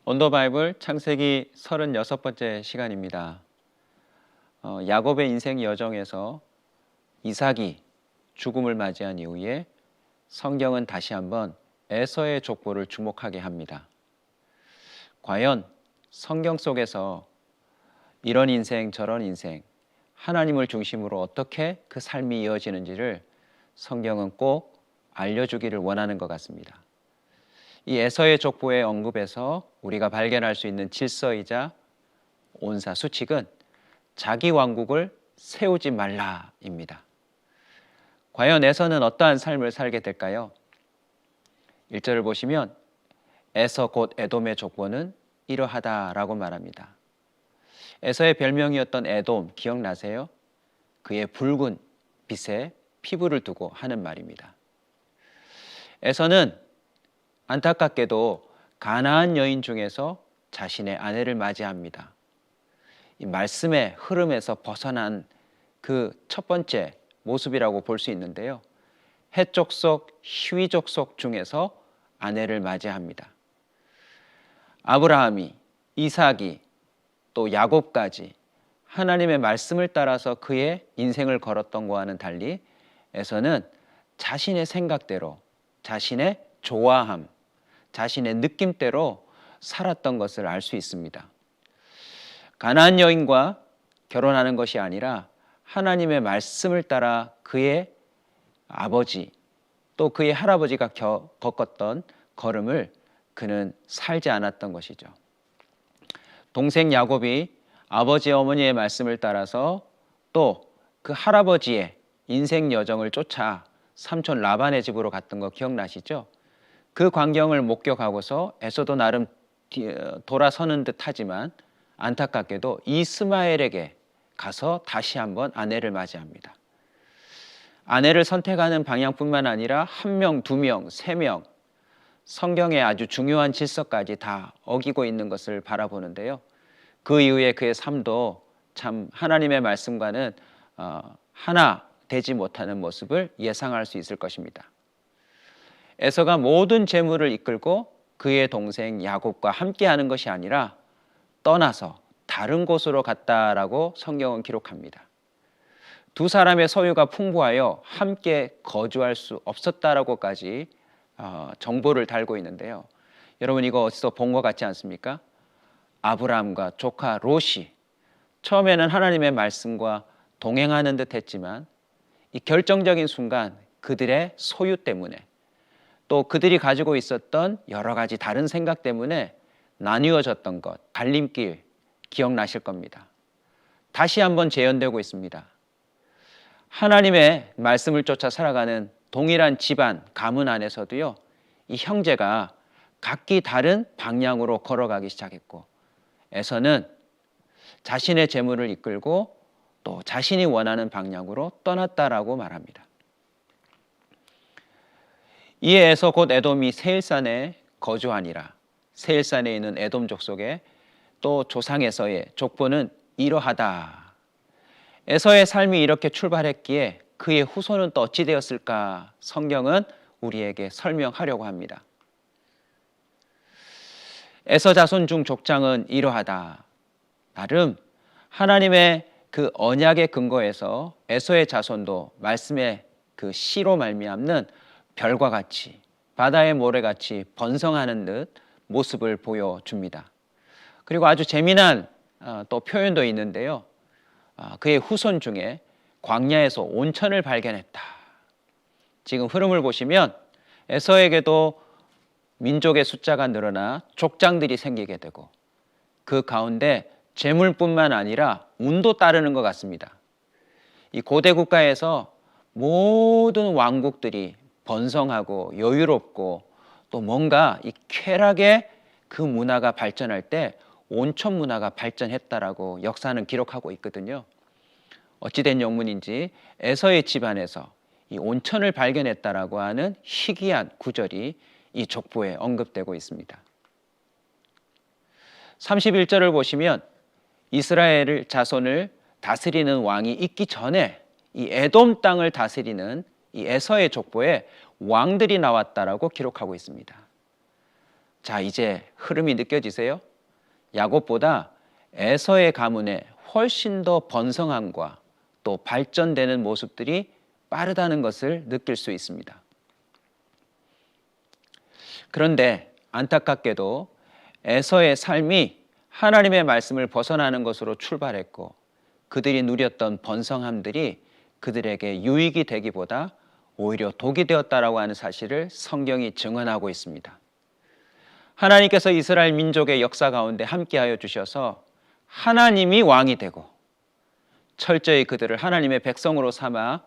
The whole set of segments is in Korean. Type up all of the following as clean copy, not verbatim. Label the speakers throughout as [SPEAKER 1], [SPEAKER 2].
[SPEAKER 1] 온더바이블 창세기 36번째 시간입니다. 야곱의 인생 여정에서 이삭이 죽음을 맞이한 이후에 성경은 다시 한번 에서의 족보를 주목하게 합니다. 과연 성경 속에서 이런 인생 저런 인생, 하나님을 중심으로 어떻게 그 삶이 이어지는지를 성경은 꼭 알려주기를 원하는 것 같습니다. 이 에서의 족보의 언급에서 우리가 발견할 수 있는 질서이자 온사 수칙은 자기 왕국을 세우지 말라입니다. 과연 에서는 어떠한 삶을 살게 될까요? 1절을 보시면 에서 곧 에돔의 족보는 이러하다라고 말합니다. 에서의 별명이었던 에돔 기억나세요? 그의 붉은 빛에 피부를 두고 하는 말입니다. 에서는 안타깝게도 가나안 여인 중에서 자신의 아내를 맞이합니다. 이 말씀의 흐름에서 벗어난 그 첫 번째 모습이라고 볼 수 있는데요. 헷 족속, 히위 족속 중에서 아내를 맞이합니다. 아브라함이, 이삭이, 또 야곱까지 하나님의 말씀을 따라서 그의 인생을 걸었던 것과는 달리 에서는 자신의 생각대로, 자신의 좋아함, 자신의 느낌대로 살았던 것을 알 수 있습니다. 가나안 여인과 결혼하는 것이 아니라 하나님의 말씀을 따라 그의 아버지 또 그의 할아버지가 겪었던 걸음을 그는 살지 않았던 것이죠. 동생 야곱이 아버지 어머니의 말씀을 따라서 또 그 할아버지의 인생 여정을 쫓아 삼촌 라반의 집으로 갔던 거 기억나시죠? 그 광경을 목격하고서 에서도 나름 돌아서는 듯 하지만 안타깝게도 이스마엘에게 가서 다시 한번 아내를 맞이합니다. 아내를 선택하는 방향뿐만 아니라 1명, 2명, 3명 성경의 아주 중요한 질서까지 다 어기고 있는 것을 바라보는데요. 그 이후에 그의 삶도 참 하나님의 말씀과는 하나 되지 못하는 모습을 예상할 수 있을 것입니다. 에서가 모든 재물을 이끌고 그의 동생 야곱과 함께하는 것이 아니라 떠나서 다른 곳으로 갔다라고 성경은 기록합니다. 두 사람의 소유가 풍부하여 함께 거주할 수 없었다라고까지 정보를 달고 있는데요. 여러분 이거 어디서 본 것 같지 않습니까? 아브라함과 조카 롯이 처음에는 하나님의 말씀과 동행하는 듯 했지만 이 결정적인 순간 그들의 소유 때문에 또 그들이 가지고 있었던 여러 가지 다른 생각 때문에 나뉘어졌던 것, 갈림길 기억나실 겁니다. 다시 한번 재현되고 있습니다. 하나님의 말씀을 쫓아 살아가는 동일한 집안, 가문 안에서도요, 이 형제가 각기 다른 방향으로 걸어가기 시작했고, 에서는 자신의 재물을 이끌고 또 자신이 원하는 방향으로 떠났다라고 말합니다. 이에 에서 곧 에돔이 세일산에 거주하니라. 세일산에 있는 에돔 족속의 또 조상 에서의 족보는 이러하다. 에서의 삶이 이렇게 출발했기에 그의 후손은 또 어찌 되었을까? 성경은 우리에게 설명하려고 합니다. 에서 자손 중 족장은 이러하다. 나름 하나님의 그 언약의 근거에서 에서의 자손도 말씀의 그 시로 말미암는 별과 같이 바다의 모래같이 번성하는 듯 모습을 보여줍니다. 그리고 아주 재미난 또 표현도 있는데요. 그의 후손 중에 광야에서 온천을 발견했다. 지금 흐름을 보시면 에서에게도 민족의 숫자가 늘어나 족장들이 생기게 되고 그 가운데 재물뿐만 아니라 운도 따르는 것 같습니다. 이 고대 국가에서 모든 왕국들이 번성하고 여유롭고 또 뭔가 이 쾌락의 그 문화가 발전할 때 온천 문화가 발전했다라고 역사는 기록하고 있거든요. 어찌된 영문인지 에서의 집안에서 이 온천을 발견했다라고 하는 희귀한 구절이 이 족보에 언급되고 있습니다. 31절을 보시면 이스라엘 자손을 다스리는 왕이 있기 전에 이 에돔 땅을 다스리는 이 에서의 족보에 왕들이 나왔다라고 기록하고 있습니다. 자, 이제 흐름이 느껴지세요? 야곱보다 에서의 가문에 훨씬 더 번성함과 또 발전되는 모습들이 빠르다는 것을 느낄 수 있습니다. 그런데 안타깝게도 에서의 삶이 하나님의 말씀을 벗어나는 것으로 출발했고 그들이 누렸던 번성함들이 그들에게 유익이 되기보다 오히려 독이 되었다라고 하는 사실을 성경이 증언하고 있습니다. 하나님께서 이스라엘 민족의 역사 가운데 함께하여 주셔서 하나님이 왕이 되고 철저히 그들을 하나님의 백성으로 삼아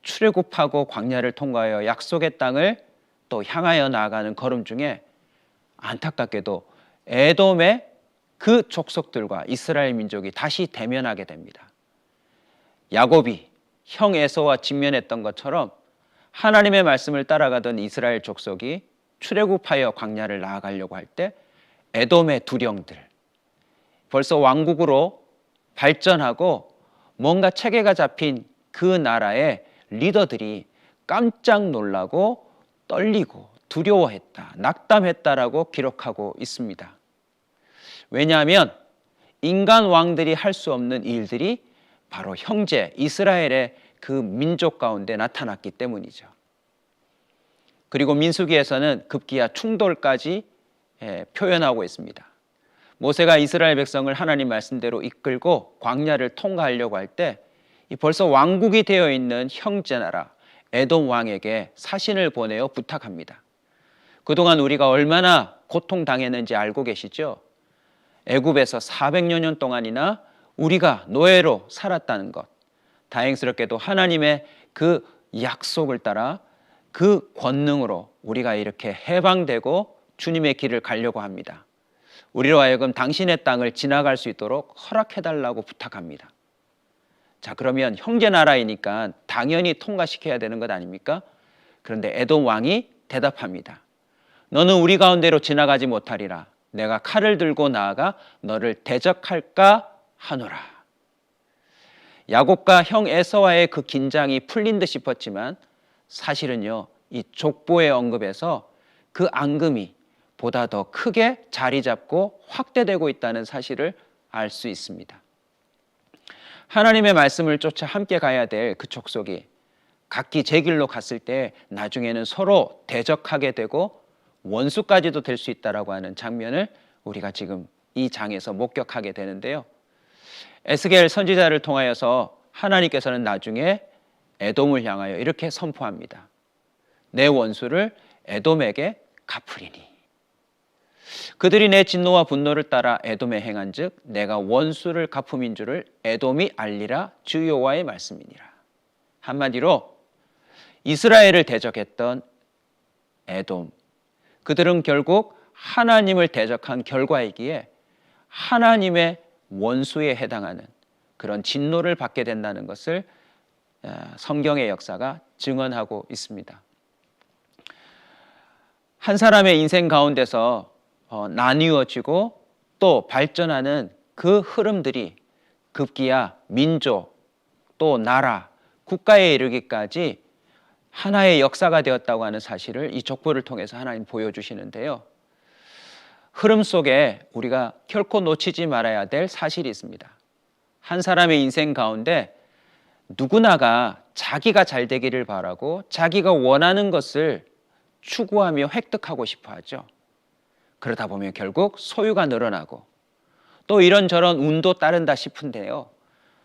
[SPEAKER 1] 출애굽하고 광야를 통과하여 약속의 땅을 또 향하여 나아가는 걸음 중에 안타깝게도 에돔의 그 족속들과 이스라엘 민족이 다시 대면하게 됩니다. 야곱이 형 에서와 직면했던 것처럼 하나님의 말씀을 따라가던 이스라엘 족속이 출애굽하여 광야를 나아가려고 할 때 에돔의 두령들, 벌써 왕국으로 발전하고 뭔가 체계가 잡힌 그 나라의 리더들이 깜짝 놀라고 떨리고 두려워했다, 낙담했다라고 기록하고 있습니다. 왜냐하면 인간 왕들이 할 수 없는 일들이 바로 형제 이스라엘의 그 민족 가운데 나타났기 때문이죠. 그리고 민수기에서는 급기야 충돌까지 표현하고 있습니다. 모세가 이스라엘 백성을 하나님 말씀대로 이끌고 광야를 통과하려고 할 때 벌써 왕국이 되어 있는 형제나라 에돔 왕에게 사신을 보내어 부탁합니다. 그동안 우리가 얼마나 고통당했는지 알고 계시죠? 애굽에서 400여 년 동안이나 우리가 노예로 살았다는 것, 다행스럽게도 하나님의 그 약속을 따라 그 권능으로 우리가 이렇게 해방되고 주님의 길을 가려고 합니다. 우리로 하여금 당신의 땅을 지나갈 수 있도록 허락해달라고 부탁합니다. 자, 그러면 형제 나라이니까 당연히 통과시켜야 되는 것 아닙니까? 그런데 에돔 왕이 대답합니다. 너는 우리 가운데로 지나가지 못하리라. 내가 칼을 들고 나아가 너를 대적할까 하노라. 야곱과 형 에서와의 그 긴장이 풀린 듯 싶었지만 사실은요, 이 족보의 언급에서 그 앙금이 보다 더 크게 자리 잡고 확대되고 있다는 사실을 알 수 있습니다. 하나님의 말씀을 쫓아 함께 가야 될 그 족속이 각기 제 길로 갔을 때 나중에는 서로 대적하게 되고 원수까지도 될 수 있다라고 하는 장면을 우리가 지금 이 장에서 목격하게 되는데요. 에스겔 선지자를 통하여서 하나님께서는 나중에 에돔을 향하여 이렇게 선포합니다. 내 원수를 에돔에게 갚으리니. 그들이 내 진노와 분노를 따라 에돔에 행한즉 내가 원수를 갚음인 줄을 에돔이 알리라. 주 여호와의 말씀이니라. 한마디로 이스라엘을 대적했던 에돔, 그들은 결국 하나님을 대적한 결과이기에 하나님의 원수에 해당하는 그런 진노를 받게 된다는 것을 성경의 역사가 증언하고 있습니다. 한 사람의 인생 가운데서 나뉘어지고 또 발전하는 그 흐름들이 급기야 민족, 또 나라, 국가에 이르기까지 하나의 역사가 되었다고 하는 사실을 이 족보를 통해서 하나님 보여주시는데요. 흐름 속에 우리가 결코 놓치지 말아야 될 사실이 있습니다. 한 사람의 인생 가운데 누구나가 자기가 잘 되기를 바라고 자기가 원하는 것을 추구하며 획득하고 싶어 하죠. 그러다 보면 결국 소유가 늘어나고 또 이런저런 운도 따른다 싶은데요.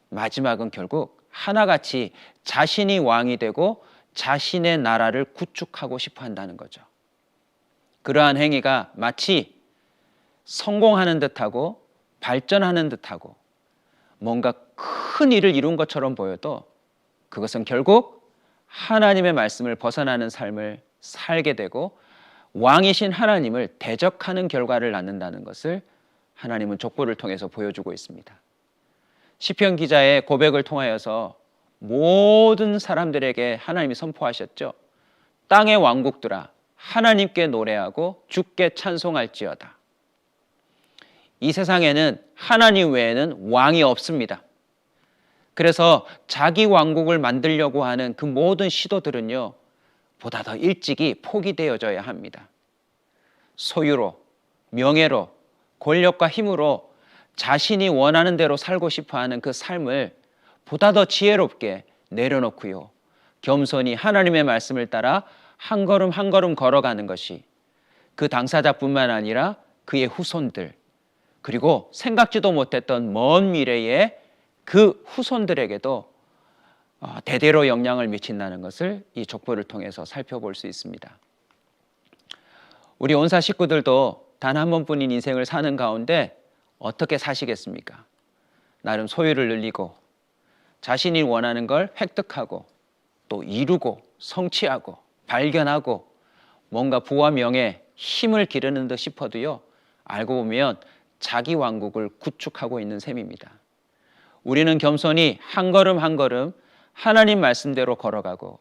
[SPEAKER 1] 마지막은 결국 하나같이 자신이 왕이 되고 자신의 나라를 구축하고 싶어 한다는 거죠. 그러한 행위가 마치 성공하는 듯하고 발전하는 듯하고 뭔가 큰 일을 이룬 것처럼 보여도 그것은 결국 하나님의 말씀을 벗어나는 삶을 살게 되고 왕이신 하나님을 대적하는 결과를 낳는다는 것을 하나님은 족보를 통해서 보여주고 있습니다. 시편 기자의 고백을 통하여서 모든 사람들에게 하나님이 선포하셨죠. 땅의 왕국들아 하나님께 노래하고 주께 찬송할지어다. 이 세상에는 하나님 외에는 왕이 없습니다. 그래서 자기 왕국을 만들려고 하는 그 모든 시도들은요, 보다 더 일찍이 포기되어져야 합니다. 소유로, 명예로, 권력과 힘으로 자신이 원하는 대로 살고 싶어하는 그 삶을 보다 더 지혜롭게 내려놓고요, 겸손히 하나님의 말씀을 따라 한 걸음 한 걸음 걸어가는 것이 그 당사자뿐만 아니라 그의 후손들, 그리고 생각지도 못했던 먼 미래의 그 후손들에게도 대대로 영향을 미친다는 것을 이 족보를 통해서 살펴볼 수 있습니다. 우리 온사 식구들도 단 한 번뿐인 인생을 사는 가운데 어떻게 사시겠습니까? 나름 소유를 늘리고 자신이 원하는 걸 획득하고 또 이루고 성취하고 발견하고 뭔가 부와 명예, 힘을 기르는 듯 싶어도요, 알고 보면 자기 왕국을 구축하고 있는 셈입니다. 우리는 겸손히 한 걸음 한 걸음 하나님 말씀대로 걸어가고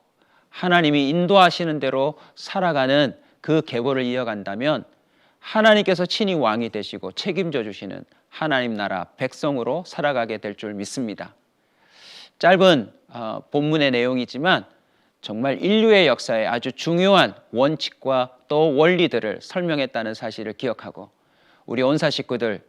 [SPEAKER 1] 하나님이 인도하시는 대로 살아가는 그 계보를 이어간다면 하나님께서 친히 왕이 되시고 책임져 주시는 하나님 나라 백성으로 살아가게 될 줄 믿습니다. 짧은 본문의 내용이지만 정말 인류의 역사에 아주 중요한 원칙과 또 원리들을 설명했다는 사실을 기억하고 우리 온사 식구들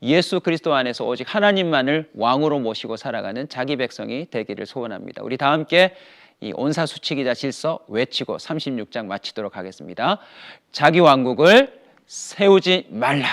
[SPEAKER 1] 예수 그리스도 안에서 오직 하나님만을 왕으로 모시고 살아가는 자기 백성이 되기를 소원합니다. 우리 다 함께 이 온사 수치기자 질서 외치고 36장 마치도록 하겠습니다. 자기 왕국을 세우지 말라.